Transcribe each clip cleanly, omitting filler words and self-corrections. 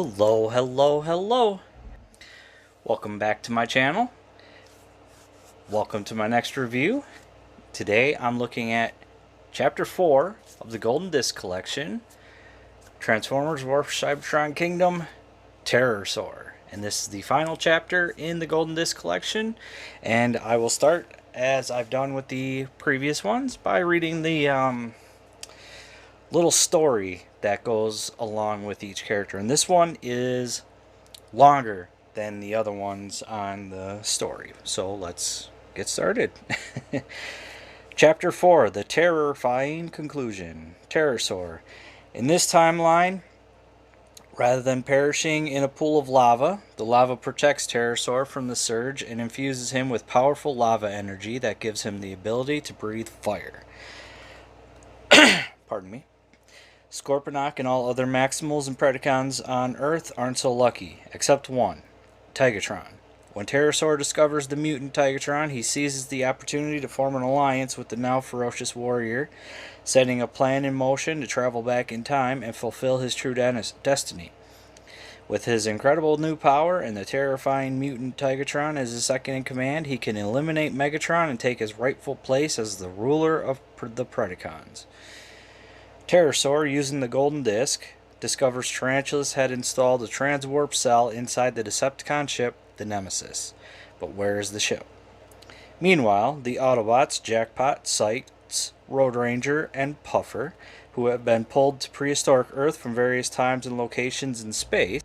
Hello, hello, hello. Welcome back to my channel. Welcome to my next review. Today I'm looking at Chapter 4 of the Golden Disc Collection, Transformers War for Cybertron Kingdom, Terrorsaur. And this is the final chapter in the Golden Disc Collection. And I will start, as I've done with the previous ones, by reading the little story that goes along with each character. And this one is longer than the other ones on the story. So let's get started. Chapter 4, The Terrifying Conclusion. Pterosaur. In this timeline, rather than perishing in a pool of lava, the lava protects Terrorsaur from the surge and infuses him with powerful lava energy that gives him the ability to breathe fire. Pardon me. Scorponok and all other Maximals and Predacons on Earth aren't so lucky, except one, Tigatron. When Terrorsaur discovers the Mutant Tigatron, he seizes the opportunity to form an alliance with the now ferocious warrior, setting a plan in motion to travel back in time and fulfill his true destiny. With his incredible new power and the terrifying Mutant Tigatron as his second in command, he can eliminate Megatron and take his rightful place as the ruler of the Predacons. Terrorsaur, using the Golden Disc, discovers Tarantulas had installed a Transwarp cell inside the Decepticon ship, the Nemesis. But where is the ship? Meanwhile, the Autobots, Jackpot, Sights, Road Ranger, and Puffer, who have been pulled to prehistoric Earth from various times and locations in space,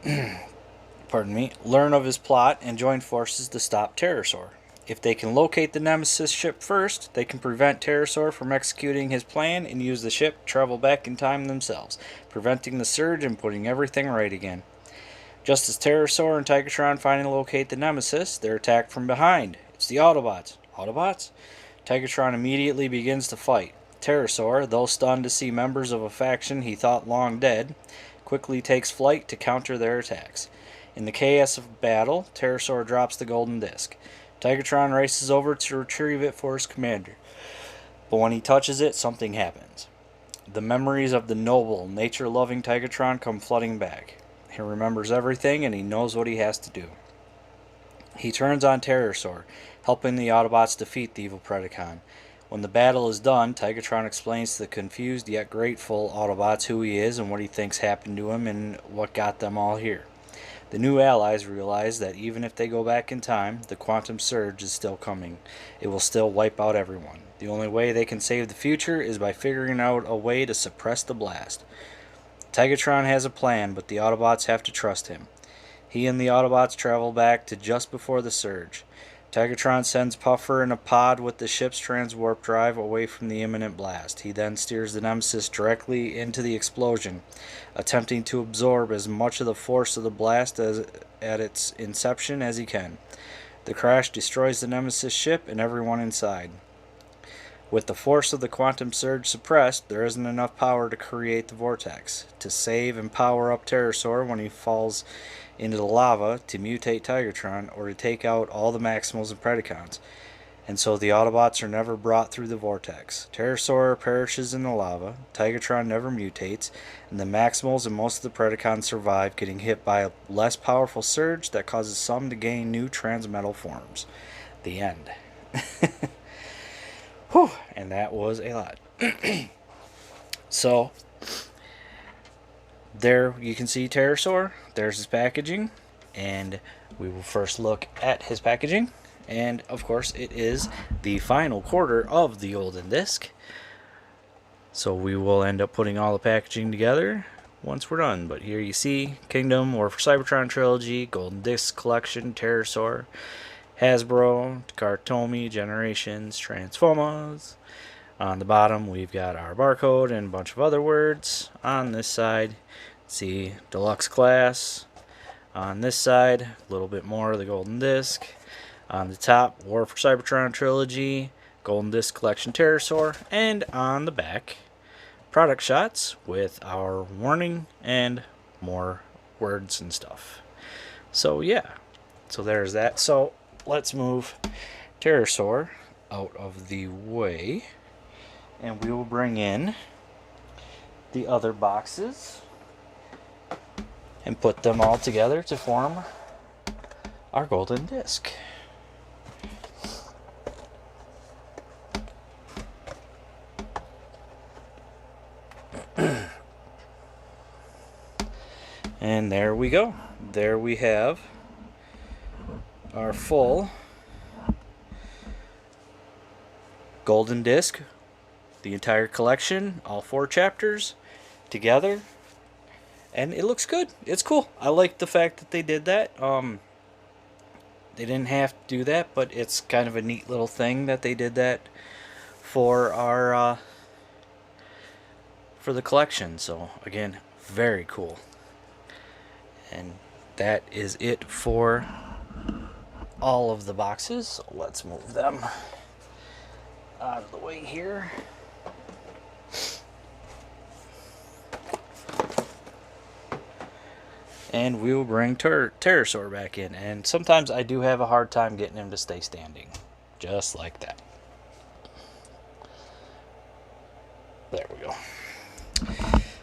learn of his plot and join forces to stop Terrorsaur. If they can locate the Nemesis ship first, they can prevent Terrorsaur from executing his plan and use the ship to travel back in time themselves, preventing the surge and putting everything right again. Just as Terrorsaur and Tigatron finally locate the Nemesis, they're attacked from behind. It's the Autobots. Autobots? Tigatron immediately begins to fight. Terrorsaur, though stunned to see members of a faction he thought long dead, quickly takes flight to counter their attacks. In the chaos of battle, Terrorsaur drops the Golden Disc. Tigatron races over to retrieve it for his commander. But when he touches it, something happens. The memories of the noble, nature-loving Tigatron come flooding back. He remembers everything and he knows what he has to do. He turns on Terrorsaur, helping the Autobots defeat the evil Predacon. When the battle is done, Tigatron explains to the confused yet grateful Autobots who he is and what he thinks happened to him and what got them all here. The new allies realize that even if they go back in time, the quantum surge is still coming. It will still wipe out everyone. The only way they can save the future is by figuring out a way to suppress the blast. Tigatron has a plan, but the Autobots have to trust him. He and the Autobots travel back to just before the surge. Tigatron sends Puffer in a pod with the ship's transwarp drive away from the imminent blast. He then steers the Nemesis directly into the explosion, attempting to absorb as much of the force of the blast at its inception as he can. The crash destroys the Nemesis ship and everyone inside. With the force of the quantum surge suppressed, there isn't enough power to create the vortex, to save and power up Terrorsaur when he falls into the lava, to mutate Tigatron, or to take out all the Maximals and Predacons. And so the Autobots are never brought through the vortex. Terrorsaur perishes in the lava, Tigatron never mutates, and the Maximals and most of the Predacons survive, getting hit by a less powerful surge that causes some to gain new transmetal forms. The end. Whew, and that was a lot. So, there you can see Terrorsaur. There's his packaging. And we will first look at his packaging. And, of course, it is the final quarter of the Golden Disc. So we will end up putting all the packaging together once we're done. But here you see Kingdom, War for Cybertron Trilogy, Golden Disc Collection, Terrorsaur, Hasbro, Cartomi, Generations, Transformers. On the bottom we've got our barcode and a bunch of other words. On this side, see Deluxe Class. On this side, a little bit more of the Golden Disc. On the top, War for Cybertron Trilogy, Golden Disc Collection Terrorsaur. And on the back, product shots with our warning and more words and stuff. So yeah, so there's that. So let's move Terrorsaur out of the way, and we will bring in the other boxes. and put them all together to form our golden disc. And there we go. There we have our full golden disc, the entire collection, all 4 chapters together, and it looks good. It's cool. I like the fact that they did that. They didn't have to do that, but it's kind of a neat little thing that they did that for our for the collection. So again, very cool. And that is it for all of the boxes. So let's move them out of the way here. And we will bring Terrorsaur back in. And sometimes I do have a hard time getting him to stay standing. Just like that. There we go.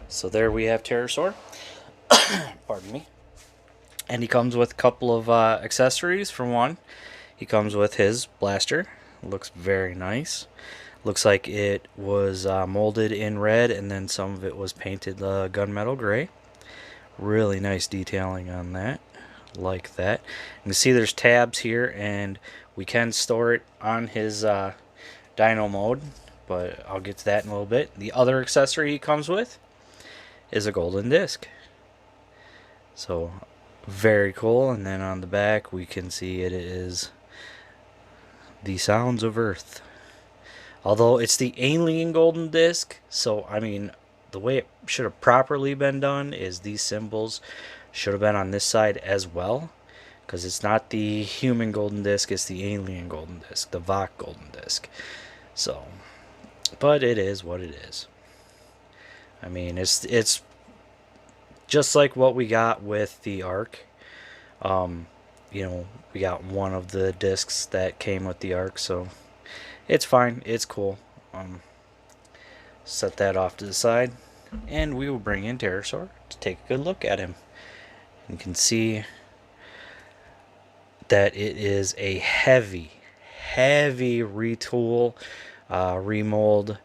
So there we have Terrorsaur. Pardon me. And he comes with a couple of accessories. For one, he comes with his blaster. Looks very nice. Looks like it was molded in red, and then some of it was painted gunmetal gray. Really nice detailing on that. Like that. You can see there's tabs here, and we can store it on his dyno mode, but I'll get to that in a little bit. The other accessory he comes with is a golden disc. So very cool. And then on the back we can see it is the Sounds of Earth. Although it's the alien golden disc, so I mean the way it should have properly been done is these symbols should have been on this side as well, because it's not the human golden disc, it's the alien golden disc, the Vok golden disc. So, but it is what it is. I mean, it's just like what we got with the Ark. You know, we got one of the discs that came with the Ark, so it's fine. It's cool. Set that off to the side, and we will bring in Terrorsaur to take a good look at him. You can see that it is a heavy retool, remold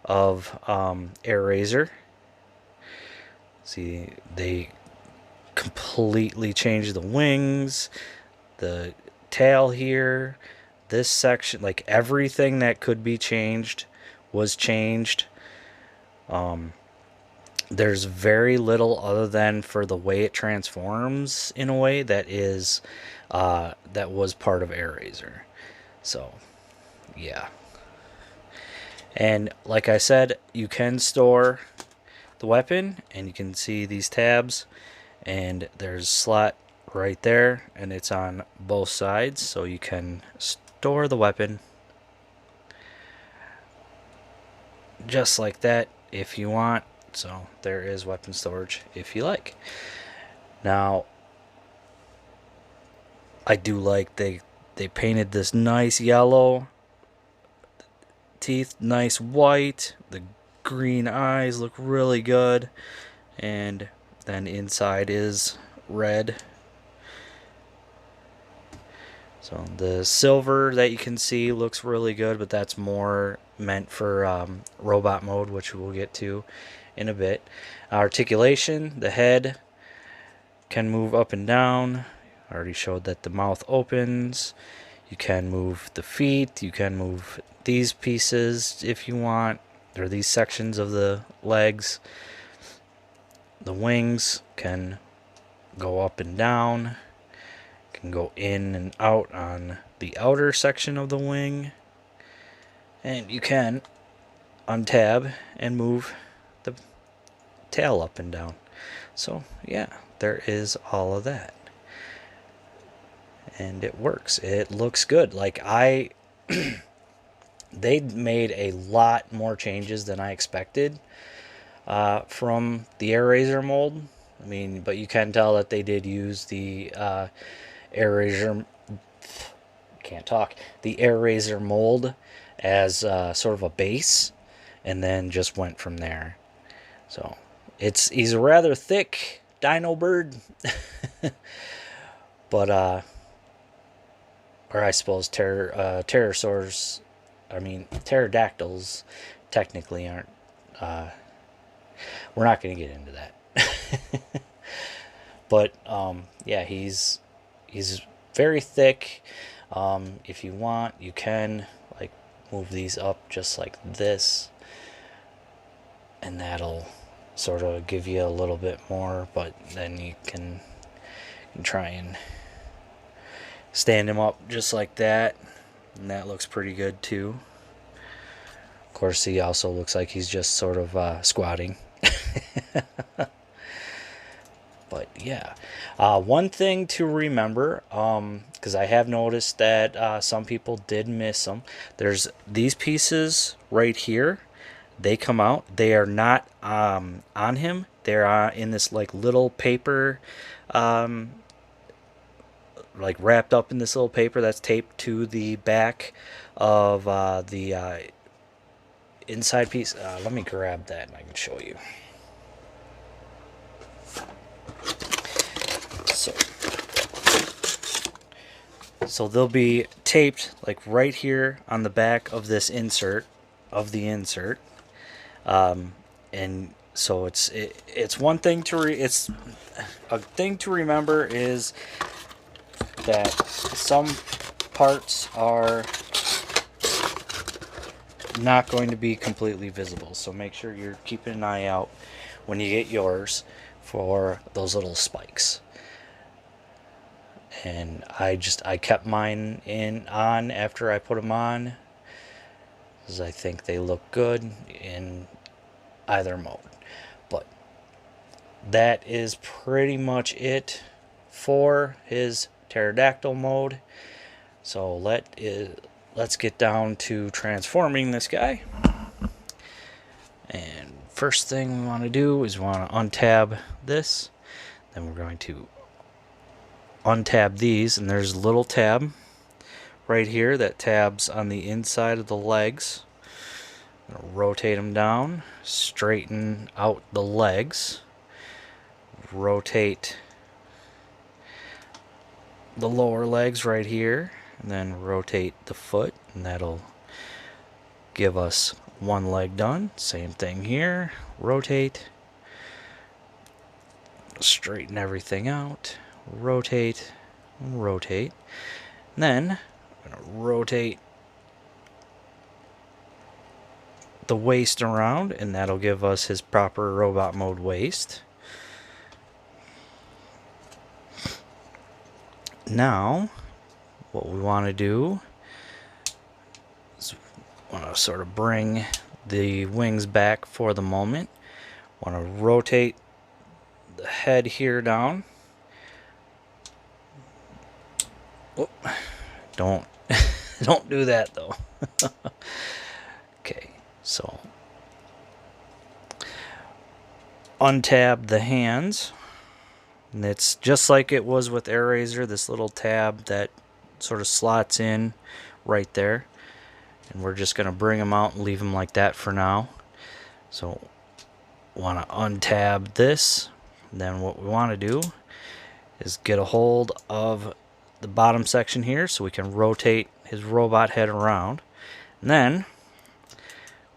of Airazor. See, they completely changed the wings, the tail here, this section, like everything that could be changed was changed. There's very little other than for the way it transforms in a way that is that was part of Airazor. So yeah, and like I said, you can store the weapon, and you can see these tabs, and there's a slot right there, and it's on both sides, so you can store the weapon just like that if you want. So there is weapon storage if you like. Now I do like they painted this nice yellow teeth, nice white, the green eyes look really good, and then inside is red. So the silver that you can see looks really good, but that's more meant for robot mode, which we'll get to in a bit. Articulation, the head can move up and down. I already showed that the mouth opens. You can move the feet, you can move these pieces if you want, or these sections of the legs. The wings can go up and down, can go in and out on the outer section of the wing, and you can untab and move the tail up and down. So yeah, there is all of that, and it works. It looks good. Like they made a lot more changes than I expected from the Airazor mold. I mean, but you can tell that they did use the Airazor, the Airazor mold as sort of a base, and then just went from there. So he's a rather thick Dino Bird. But, or I suppose pterosaurs, I mean, pterodactyls technically aren't, we're not going to get into that. But, yeah, he's very thick. If you want, you can, like, move these up just like this, and that'll sort of give you a little bit more, but then you can try and stand him up just like that, and that looks pretty good too. Of course, he also looks like he's just sort of squatting. But yeah, one thing to remember, because I have noticed that some people did miss them. There's these pieces right here. They come out. They are not on him. They're in this like little paper, like wrapped up in this little paper that's taped to the back of the inside piece. Let me grab that and I can show you. So they'll be taped like right here on the back of this insert, and so it's one thing to it's a thing to remember is that some parts are not going to be completely visible. So make sure you're keeping an eye out when you get yours for those little spikes. And I kept mine on after I put them on, because I think they look good in either mode. But that is pretty much it for his pterodactyl mode. So let's get down to transforming this guy. And first thing we want to do is we want to untab this. Then we're going to untab these, and there's a little tab right here that tabs on the inside of the legs. Rotate them down, straighten out the legs, rotate the lower legs right here, and then rotate the foot, and that'll give us one leg done. Same thing here, rotate, straighten everything out, rotate, rotate, and then I'm going to rotate the waist around, and that'll give us his proper robot mode waist. Now what we want to do is want to sort of bring the wings back for the moment. Want to rotate the head here down. Oh, don't do that though. Okay, so untab the hands, and it's just like it was with AirRaiser, this little tab that sort of slots in right there, and we're just going to bring them out and leave them like that for now. So want to untab this, and then what we want to do is get a hold of the bottom section here so we can rotate his robot head around. And then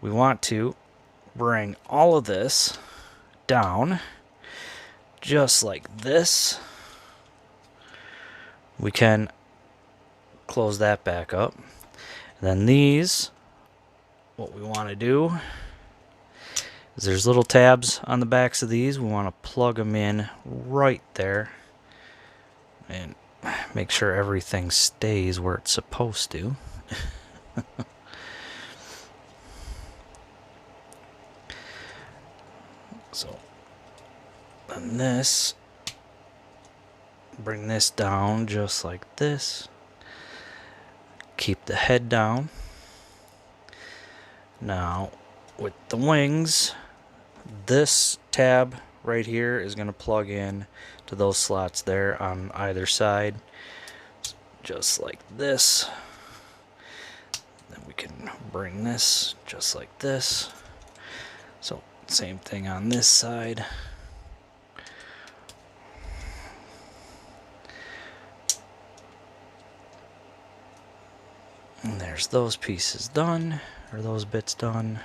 we want to bring all of this down just like this. We can close that back up. And then these, what we want to do is there's little tabs on the backs of these. We want to plug them in right there and make sure everything stays where it's supposed to. So, and this, bring this down just like this. Keep the head down. Now, with the wings, this tab right here is going to plug in to those slots there on either side, just like this. Then we can bring this just like this. So same thing on this side. And there's those pieces done, or those bits done.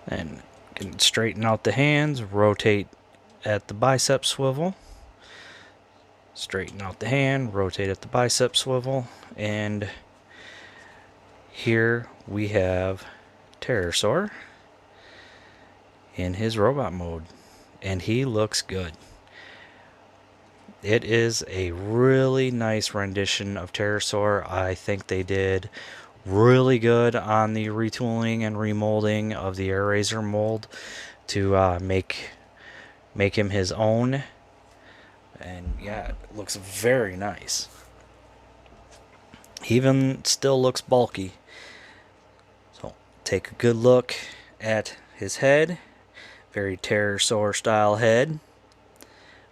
And can straighten out the hands, rotate at the bicep swivel. Straighten out the hand, rotate at the bicep swivel, and here we have Terrorsaur in his robot mode, and he looks good. It is a really nice rendition of Terrorsaur. I think they did really good on the retooling and remolding of the Airazor mold to make him his own. And yeah, it looks very nice. He even still looks bulky. So take a good look at his head. Very Terrorsaur style head.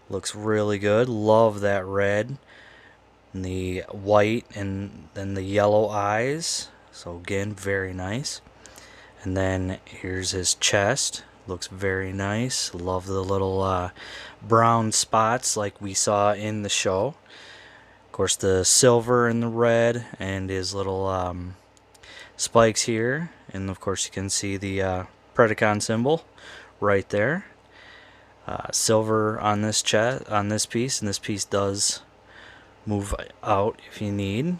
Looks really good. Love that red. And the white and then the yellow eyes. So again, very nice. And then here's his chest. Looks very nice. Love the little brown spots like we saw in the show. Of course, the silver and the red and his little spikes here. And of course, you can see the Predacon symbol right there. Silver on this piece, and this piece does move out if you need.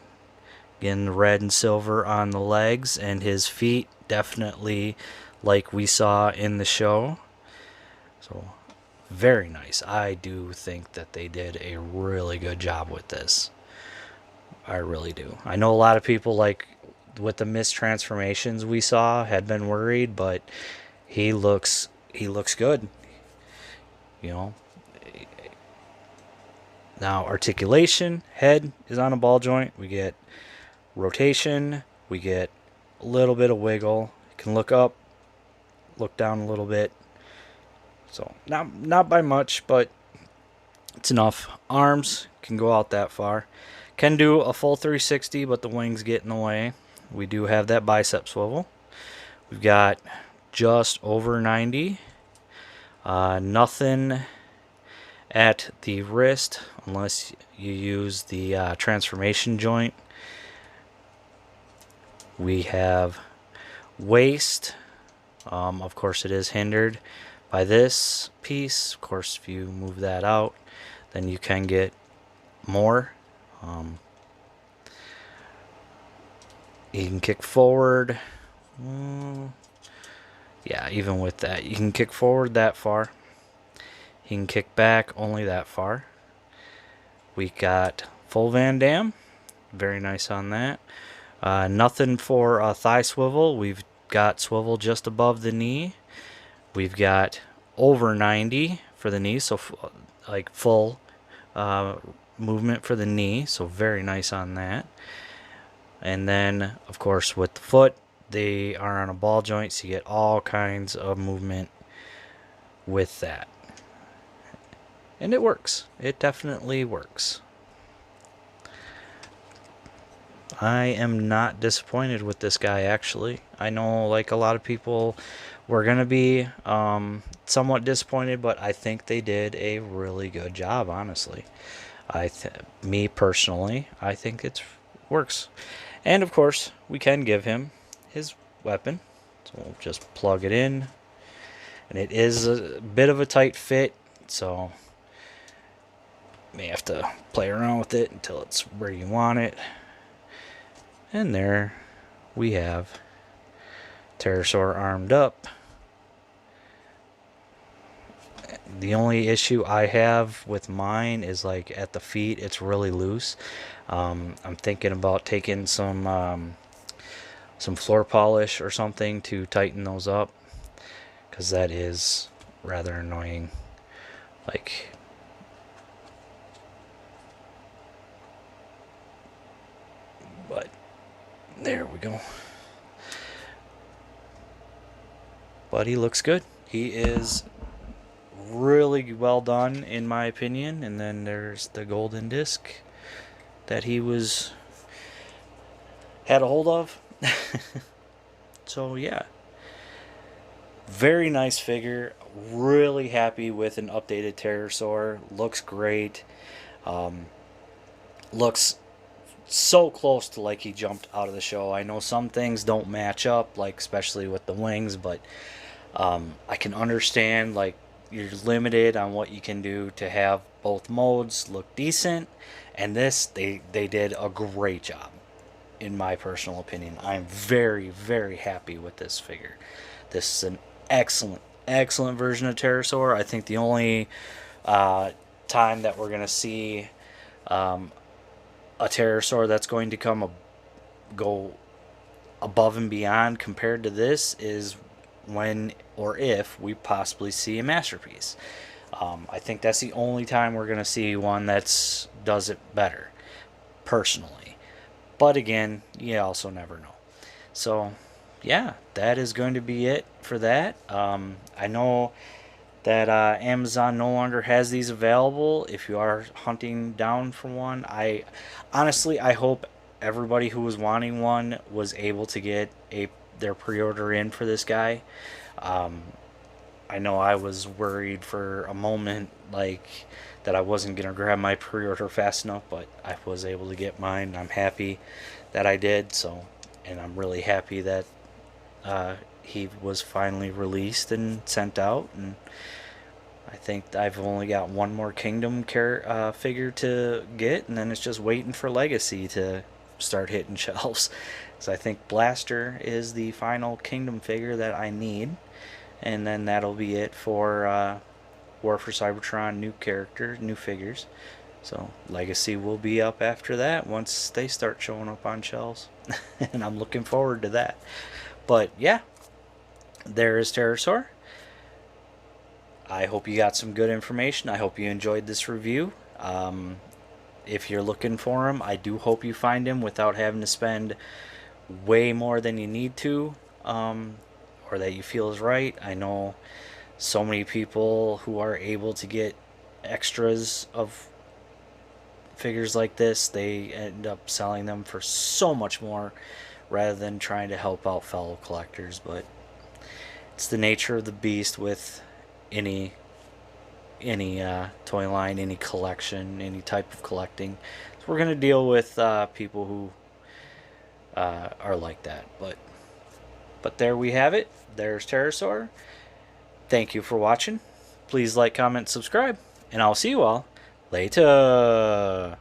Again, the red and silver on the legs, and his feet definitely like we saw in the show. So very nice. I do think that they did a really good job with this. I really do. I know a lot of people, like with the mistransformations we saw, had been worried, but he looks good. You know. Now, articulation, head is on a ball joint. We get rotation. We get a little bit of wiggle. You can look up, look down a little bit. So not by much, but it's enough. Arms can go out that far. Can do a full 360, but the wings get in the way. We do have that bicep swivel. We've got just over 90. Nothing at the wrist unless you use the transformation joint. We have waist. Of course, it is hindered by this piece. Of course, if you move that out, then you can get more. You can kick forward. Yeah, even with that, you can kick forward that far. You can kick back only that far. We got full Van Dam. Very nice on that. Nothing for a thigh swivel. We've got swivel just above the knee. We've got over 90 for the knee, so like full movement for the knee. So very nice on that. And then, of course, with the foot, they are on a ball joint, so you get all kinds of movement with that. And it works. It definitely works. I am not disappointed with this guy, actually. I know, like, a lot of people were going to be somewhat disappointed, but I think they did a really good job, honestly. Me, personally, I think it works. And, of course, we can give him his weapon. So we'll just plug it in. And it is a bit of a tight fit, so may have to play around with it until it's where you want it. And there we have Pterosaur armed up. The only issue I have with mine is, like, at the feet, it's really loose. I'm thinking about taking some floor polish or something to tighten those up, because that is rather annoying. Like, but there we go. But he looks good. He is really well done, in my opinion. And then there's the golden disc that he had a hold of. So yeah, very nice figure. really happy with an updated Terrorsaur. Looks great. Looks so close to like he jumped out of the show. I know some things don't match up, like especially with the wings, but I can understand like you're limited on what you can do to have both modes look decent, and this they did a great job in my personal opinion. I'm very happy with this figure. This is an excellent version of Pterosaur. I think the only time that we're going to see a Pterosaur that's going to go above and beyond compared to this is when or if we possibly see a masterpiece. I think that's the only time we're going to see one that does it better, personally. But again, you also never know. So, yeah, that is going to be it for that. I know that Amazon no longer has these available. If you are hunting down for one, I hope everybody who was wanting one was able to get their pre-order in for this guy. I know I was worried for a moment, like, that I wasn't going to grab my pre-order fast enough, but I was able to get mine. I'm happy that I did, and I'm really happy that he was finally released and sent out, and I think I've only got one more Kingdom figure to get, and then it's just waiting for Legacy to start hitting shelves. So I think Blaster is the final Kingdom figure that I need, and then that'll be it for War for Cybertron, new figures. So Legacy will be up after that once they start showing up on shelves, and I'm looking forward to that. But yeah, there is Terrorsaur. I hope you got some good information. I hope you enjoyed this review. If you're looking for him, I do hope you find him without having to spend way more than you need to, or that you feel is right. I know so many people who are able to get extras of figures like this, they end up selling them for so much more rather than trying to help out fellow collectors. But it's the nature of the beast with any toy line, any collection, any type of collecting. So we're going to deal with people who are like that. But there we have it. There's Terrorsaur. Thank you for watching. Please like, comment, subscribe, and I'll see you all later.